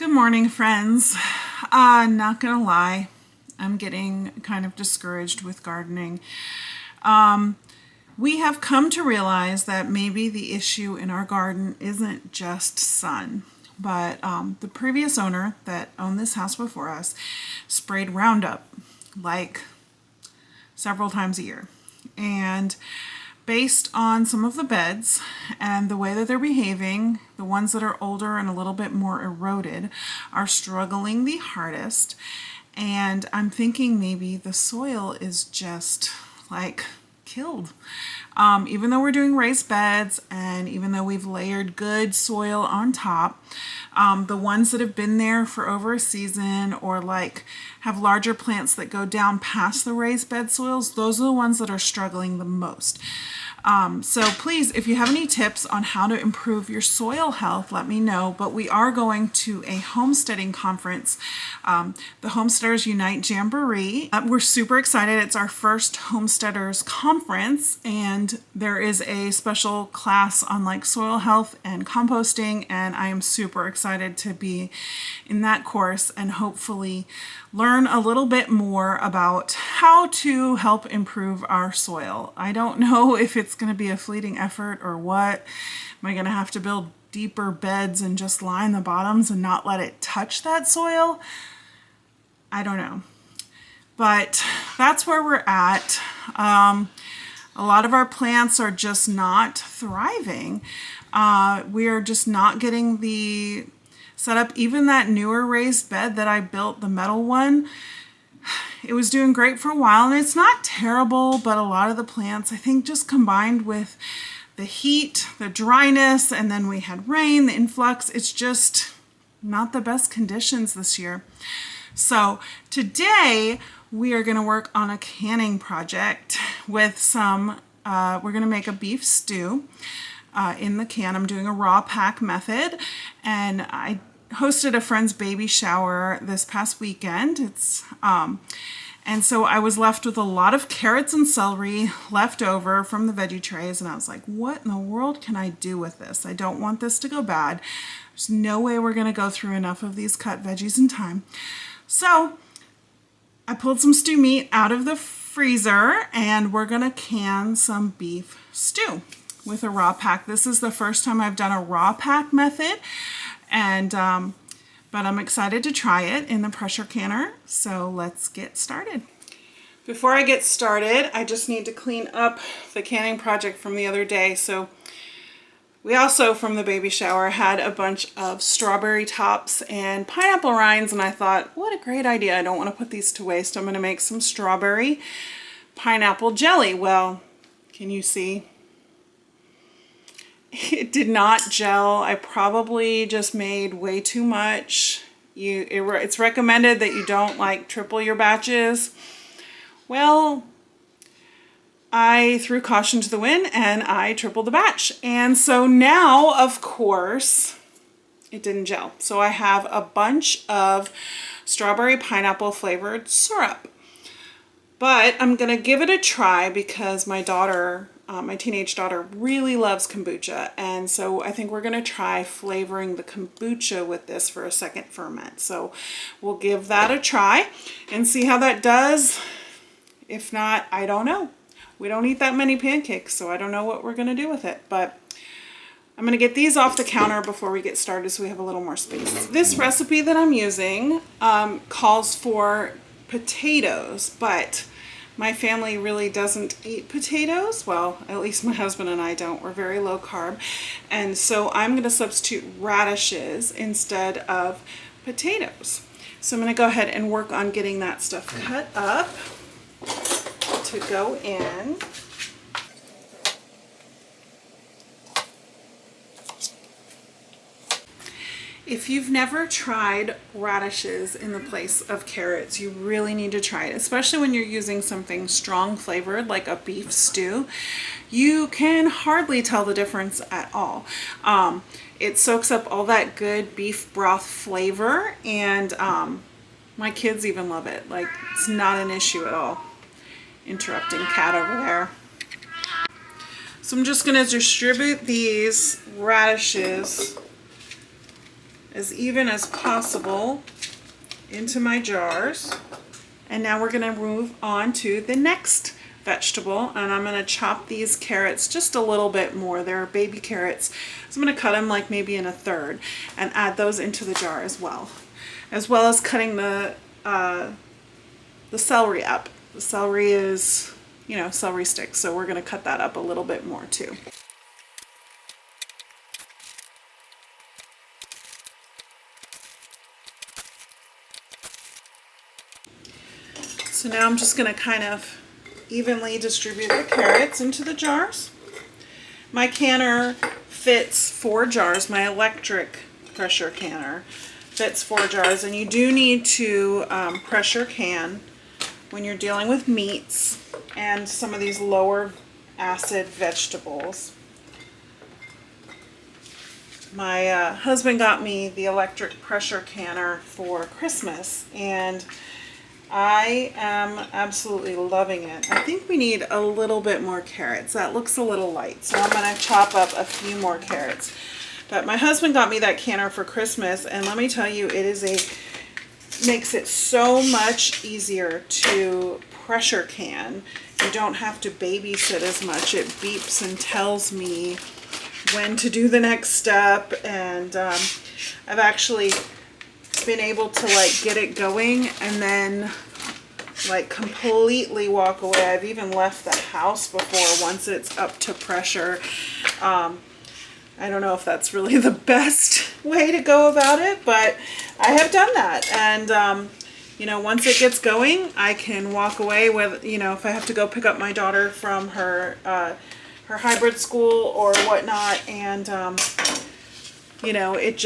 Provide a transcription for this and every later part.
Good morning, friends. Not gonna lie, I'm getting kind of discouraged with gardening. We have come to realize that maybe the issue in our garden isn't just sun, but the previous owner that owned this house before us sprayed Roundup like several times a year. And based on some of the beds and the way that they're behaving, the ones that are older and a little bit more eroded are struggling the hardest. And I'm thinking maybe the soil is just like killed. Even though we're doing raised beds and even though we've layered good soil on top, the ones that have been there for over a season or like have larger plants that go down past the raised bed soils, those are the ones that are struggling the most. So please, if you have any tips on how to improve your soil health, let me know. But we are going to a homesteading conference, the Homesteaders Unite Jamboree. We're super excited. It's our first Homesteaders conference, and there is a special class on like soil health and composting, and I am super excited to be in that course and hopefully learn a little bit more about how to help improve our soil. I don't know if it's going to be a fleeting effort or what. Am I going to have to build deeper beds and just line the bottoms and not let it touch that soil? I don't know. But that's where we're at. A lot of our plants are just not thriving. We are just not getting the set up. Even that newer raised bed that I built, the metal one, it was doing great for a while, and it's not terrible, but a lot of the plants, I think, just combined with the heat, the dryness, and then we had rain, the influx, it's just not the best conditions this year. So today we are going to work on a canning project with some, we're going to make a beef stew in the can. I'm doing a raw pack method, and I hosted a friend's baby shower this past weekend. And so I was left with a lot of carrots and celery left over from the veggie trays, and I was like, what in the world can I do with this? I don't want this to go bad. There's no way we're going to go through enough of these cut veggies in time. So I pulled some stew meat out of the freezer, and we're going to can some beef stew with a raw pack. This is the first time I've done a raw pack method, and but I'm excited to try it in the pressure canner. So let's get started. Before I get started, I just need to clean up the canning project from the other day. So we also, from the baby shower, had a bunch of strawberry tops and pineapple rinds, and I thought, what a great idea. I don't want to put these to waste. I'm going to make some strawberry pineapple jelly. Well, can you see? It did not gel. I probably just made way too much. It's recommended that you don't like triple your batches. Well, I threw caution to the wind and I tripled the batch. And so now, of course, it didn't gel. So I have a bunch of strawberry pineapple flavored syrup. But I'm going to give it a try because my daughter, my teenage daughter, really loves kombucha. And so I think we're going to try flavoring the kombucha with this for a second ferment. So we'll give that a try and see how that does. If not, I don't know. We don't eat that many pancakes, so I don't know what we're going to do with it. But I'm going to get these off the counter before we get started so we have a little more space. This recipe that I'm using calls for potatoes, but my family really doesn't eat potatoes. Well, at least my husband and I don't. We're very low carb. And so I'm going to substitute radishes instead of potatoes. So I'm going to go ahead and work on getting that stuff cut up to go in. If you've never tried radishes in the place of carrots, you really need to try it, especially when you're using something strong flavored like a beef stew. You can hardly tell the difference at all. It soaks up all that good beef broth flavor, and my kids even love it. Like, it's not an issue at all. Interrupting cat over there. So I'm just going to distribute these radishes as even as possible into my jars. And now we're going to move on to the next vegetable, and I'm going to chop these carrots just a little bit more. They're baby carrots, so I'm going to cut them like maybe in a third and add those into the jar as well as cutting the celery up. The celery is, you know, celery sticks, so we're going to cut that up a little bit more too. So now I'm just going to kind of evenly distribute the carrots into the jars. My canner fits 4 jars. My electric pressure canner fits 4 jars, and you do need to pressure can when you're dealing with meats and some of these lower acid vegetables. My husband got me the electric pressure canner for Christmas, and I am absolutely loving it. I think we need a little bit more carrots. That looks a little light, so I'm going to chop up a few more carrots. But my husband got me that canner for Christmas, and let me tell you, makes it so much easier to pressure can. You don't have to babysit as much. It beeps and tells me when to do the next step, and I've actually been able to like get it going and then like completely walk away. I've even left the house before once it's up to pressure. I don't know if that's really the best way to go about it, but I have done that. And you know, once it gets going, I can walk away with, you know, if I have to go pick up my daughter from her hybrid school or whatnot, and you know, it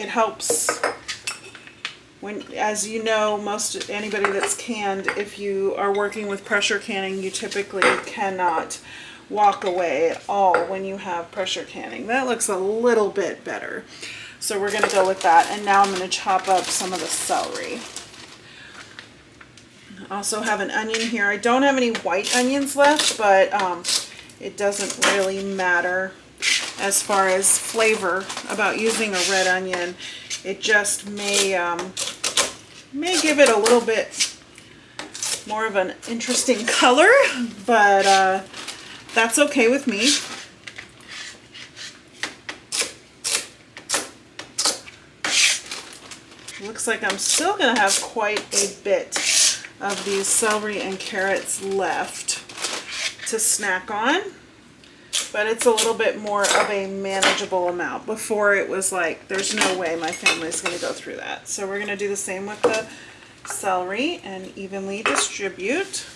helps. When, as you know, anybody that's canned, if you are working with pressure canning, you typically cannot walk away at all when you have pressure canning. That looks a little bit better. So we're going to go with that. And now I'm going to chop up some of the celery. I also have an onion here. I don't have any white onions left, but it doesn't really matter as far as flavor about using a red onion. It just may give it a little bit more of an interesting color, but that's okay with me. Looks like I'm still going to have quite a bit of these celery and carrots left to snack on. But it's a little bit more of a manageable amount. Before it was like, there's no way my family's going to go through that. So we're going to do the same with the celery and evenly distribute.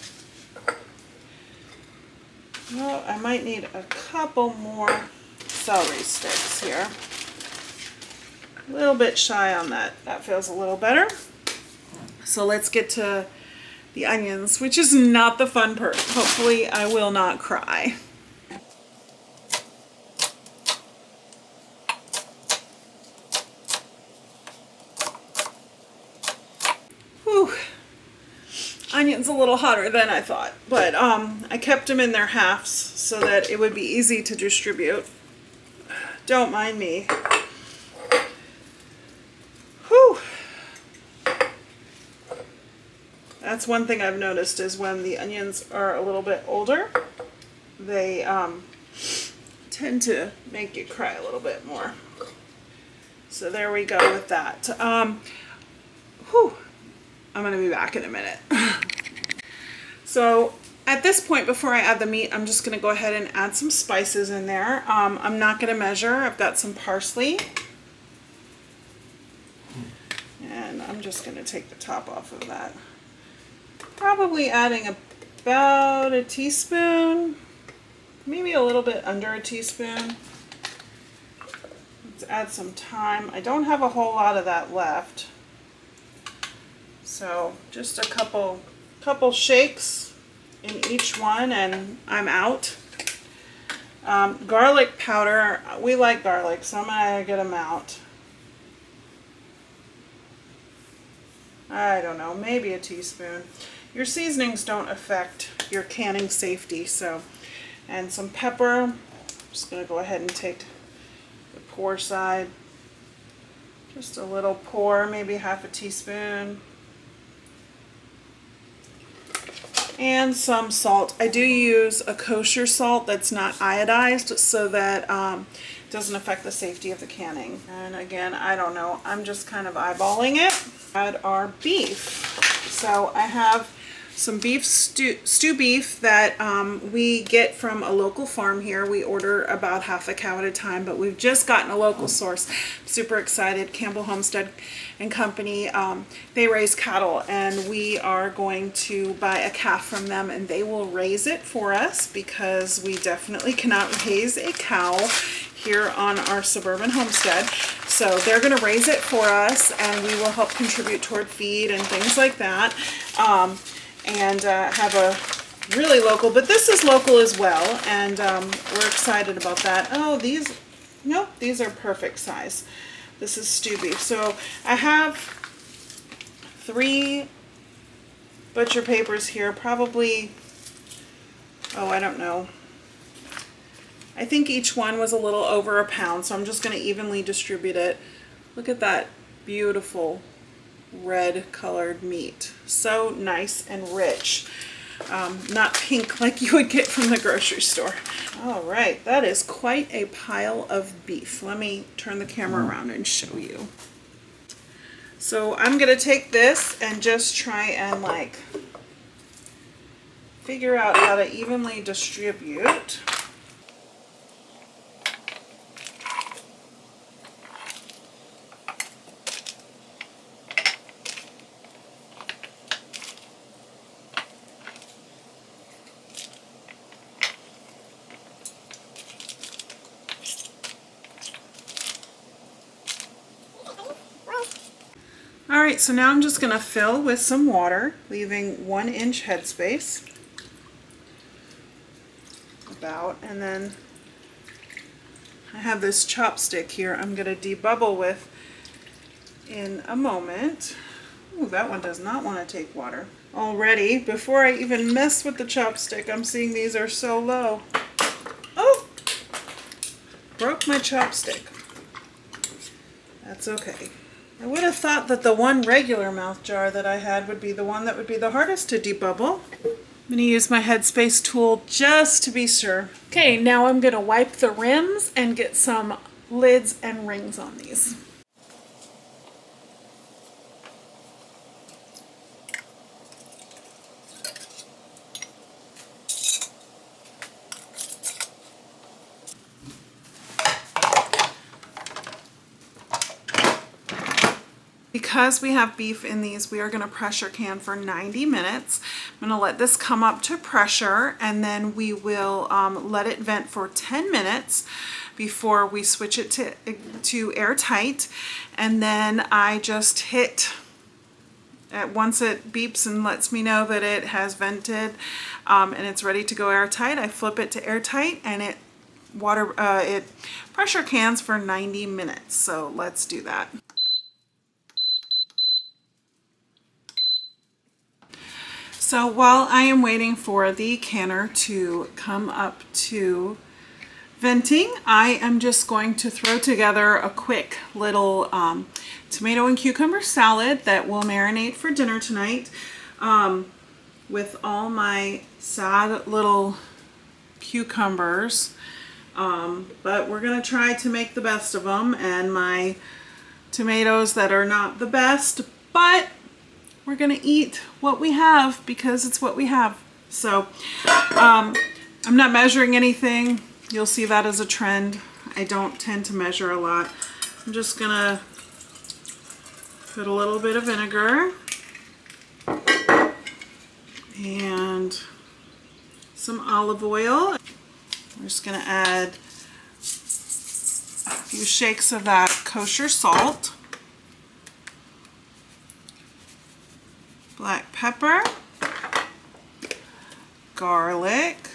Well, I might need a couple more celery sticks here. A little bit shy on that. That feels a little better. So let's get to the onions, which is not the fun part. Hopefully I will not cry. Onions a little hotter than I thought, but I kept them in their halves so that it would be easy to distribute. Don't mind me. Whew. That's one thing I've noticed, is when the onions are a little bit older, they tend to make you cry a little bit more. So there we go with that. Whew. I'm going to be back in a minute. So at this point, before I add the meat, I'm just going to go ahead and add some spices in there. I'm not going to measure. I've got some parsley. And I'm just going to take the top off of that. Probably adding about a teaspoon, maybe a little bit under a teaspoon. Let's add some thyme. I don't have a whole lot of that left. So just a couple shakes in each one and I'm out. Garlic powder, we like garlic, so I'm going to get them out. I don't know, maybe a teaspoon. Your seasonings don't affect your canning safety, so. And some pepper. I'm just going to go ahead and take the poor side. Just a little pour, maybe half a teaspoon. And some salt. I do use a kosher salt that's not iodized so that it doesn't affect the safety of the canning. And again, I don't know, I'm just kind of eyeballing it. Add our beef. So I have some beef stew beef that we get from a local farm here. We order about half a cow at a time, but we've just gotten a local source. Super excited. Campbell Homestead and Company. They raise cattle, and we are going to buy a calf from them, and they will raise it for us because we definitely cannot raise a cow here on our suburban homestead. So they're going to raise it for us, and we will help contribute toward feed and things like that. And have a really local, but this is local as well, and we're excited about that. Oh, these are perfect size. This is stew beef. So I have 3 butcher papers here, probably, oh, I don't know. I think each one was a little over a pound, so I'm just going to evenly distribute it. Look at that beautiful red colored meat. So nice and rich. Not pink like you would get from the grocery store. All right, that is quite a pile of beef. Let me turn the camera around and show you. So I'm gonna take this and just try and like figure out how to evenly distribute. All right, so now I'm just going to fill with some water, leaving 1-inch headspace, about, and then I have this chopstick here I'm going to debubble with in a moment. Ooh, that one does not want to take water. Already, before I even mess with the chopstick, I'm seeing these are so low. Oh! Broke my chopstick. That's okay. I would have thought that the one regular mouth jar that I had would be the one that would be the hardest to debubble. I'm going to use my headspace tool just to be sure. Okay, now I'm going to wipe the rims and get some lids and rings on these. Because we have beef in these, we are going to pressure can for 90 minutes. I'm going to let this come up to pressure, and then we will let it vent for 10 minutes before we switch it to airtight. And then I just hit, once it beeps and lets me know that it has vented and it's ready to go airtight, I flip it to airtight, and it pressure cans for 90 minutes. So let's do that. So while I am waiting for the canner to come up to venting, I am just going to throw together a quick little tomato and cucumber salad that will marinate for dinner tonight with all my sad little cucumbers. But we're going to try to make the best of them, and my tomatoes that are not the best, but we're going to eat what we have because it's what we have. So I'm not measuring anything. You'll see that as a trend. I don't tend to measure a lot. I'm just going to put a little bit of vinegar and some olive oil. I'm just going to add a few shakes of that kosher salt. Black pepper, garlic,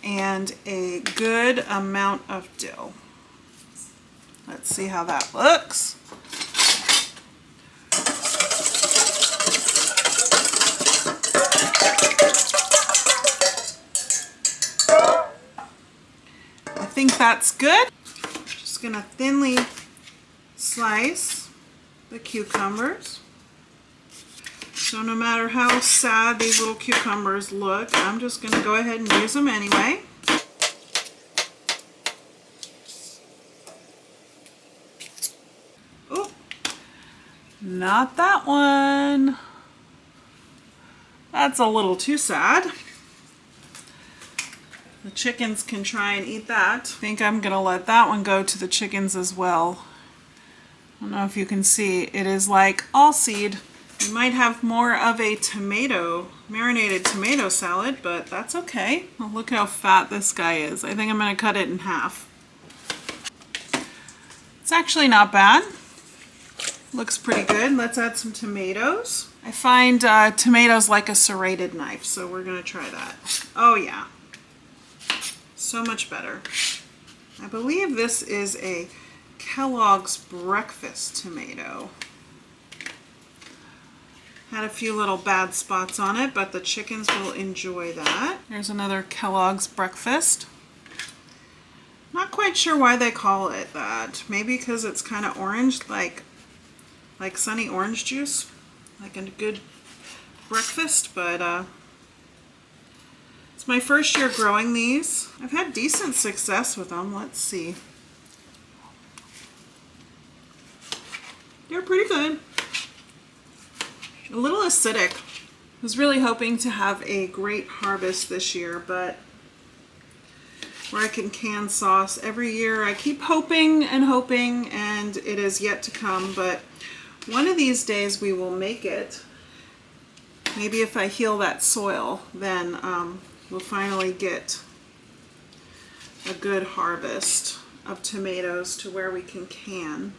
and a good amount of dill. Let's see how that looks. I think that's good. just gonna thinly slice the cucumbers. So no matter how sad these little cucumbers look, I'm just gonna go ahead and use them anyway. Oh, not that one. That's a little too sad. The chickens can try and eat that. I think I'm gonna let that one go to the chickens as well. I don't know if you can see, it is like all seed. You might have more of a marinated tomato salad, but that's okay. Oh, look how fat this guy is. I think I'm gonna cut it in half. It's actually not bad. Looks pretty good. Let's add some tomatoes. I find tomatoes like a serrated knife, so we're gonna try that. Oh yeah, so much better. I believe this is a Kellogg's breakfast tomato. Had a few little bad spots on it, but the chickens will enjoy that. There's another Kellogg's breakfast. Not quite sure why they call it that. Maybe because it's kind of orange, like sunny orange juice, like a good breakfast, but it's my first year growing these. I've had decent success with them. Let's see. They're pretty good. A little acidic. I was really hoping to have a great harvest this year, but where I can can sauce every year. I keep hoping and hoping, and it is yet to come, but one of these days we will make it. Maybe if I heal that soil, then we'll finally get a good harvest of tomatoes to where we can.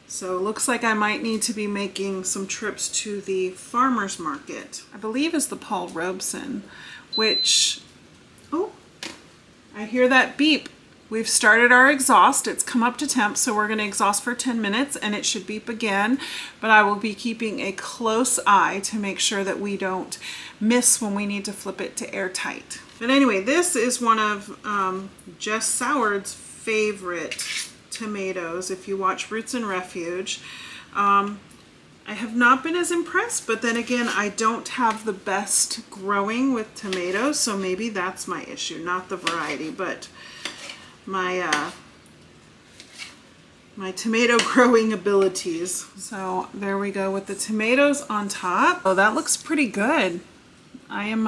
So it looks like I might need to be making some trips to the farmer's market. I believe is the Paul Robeson, which, oh, I hear that beep. We've started our exhaust. It's come up to temp, so we're gonna exhaust for 10 minutes and it should beep again, but I will be keeping a close eye to make sure that we don't miss when we need to flip it to airtight. But anyway, this is one of Jess Soward's favorite tomatoes. If you watch Roots and Refuge, I have not been as impressed, but then again, I don't have the best growing with tomatoes, so maybe that's my issue, not the variety, but my my tomato growing abilities. So there we go with the tomatoes on top. Oh, that looks pretty good. I'm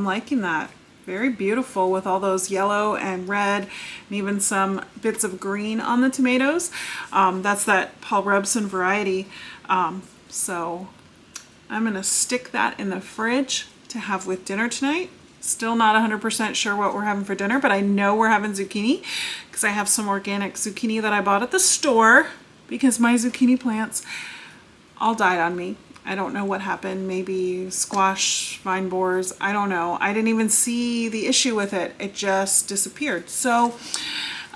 liking that. Very beautiful with all those yellow and red and even some bits of green on the tomatoes. That's that Paul Robeson variety. So I'm gonna stick that in the fridge to have with dinner tonight. Still not 100% sure what we're having for dinner, but I know we're having zucchini because I have some organic zucchini that I bought at the store because my zucchini plants all died on me. I don't know what happened. Maybe squash, vine borers. I don't know. I didn't even see the issue with it. It just disappeared. So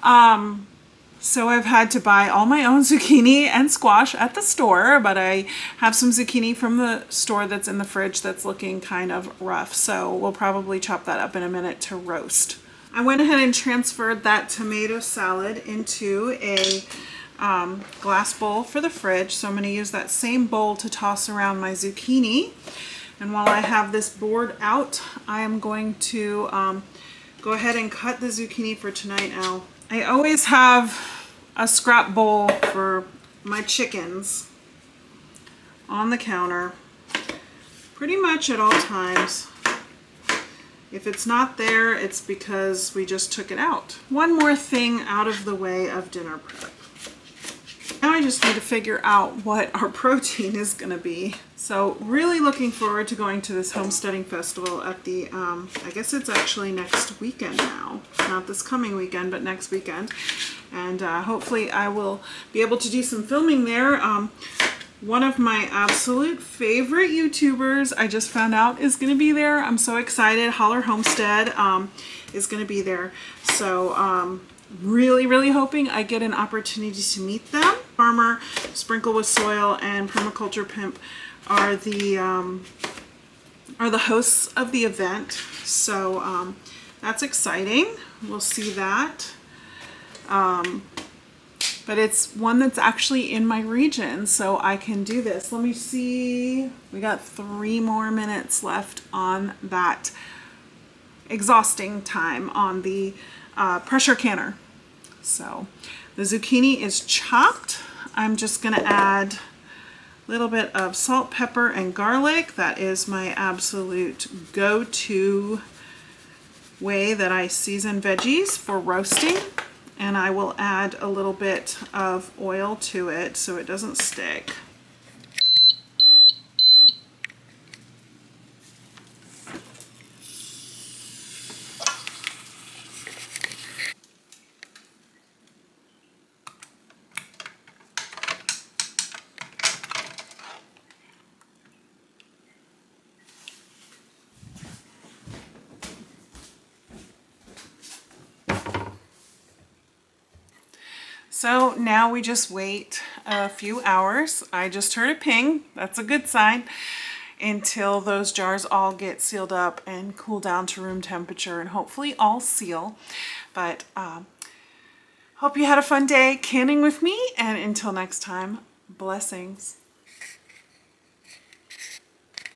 I've had to buy all my own zucchini and squash at the store, but I have some zucchini from the store that's in the fridge that's looking kind of rough. So we'll probably chop that up in a minute to roast. I went ahead and transferred that tomato salad into a glass bowl for the fridge. So I'm going to use that same bowl to toss around my zucchini. And while I have this board out, I am going to go ahead and cut the zucchini for tonight now. I always have a scrap bowl for my chickens on the counter pretty much at all times. If it's not there, it's because we just took it out. One more thing out of the way of dinner prep. Now I just need to figure out what our protein is going to be. So really looking forward to going to this homesteading festival at the, I guess it's actually next weekend now. Not this coming weekend, but next weekend. And hopefully I will be able to do some filming there. One of my absolute favorite YouTubers I just found out is going to be there. I'm so excited. Holler Homestead is going to be there. So really hoping I get an opportunity to meet them. Farmer, Sprinkle with Soil, and Permaculture Pimp are the hosts of the event. So that's exciting. We'll see that. But it's one that's actually in my region, so I can do this. Let me see. We got 3 more minutes left on that exhausting time on the pressure canner. So the zucchini is chopped. I'm just going to add a little bit of salt, pepper, and garlic. That is my absolute go-to way that I season veggies for roasting. And I will add a little bit of oil to it so it doesn't stick. So now we just wait a few hours. I just heard a ping, that's a good sign, until those jars all get sealed up and cool down to room temperature, and hopefully all seal. But hope you had a fun day canning with me, and until next time, blessings.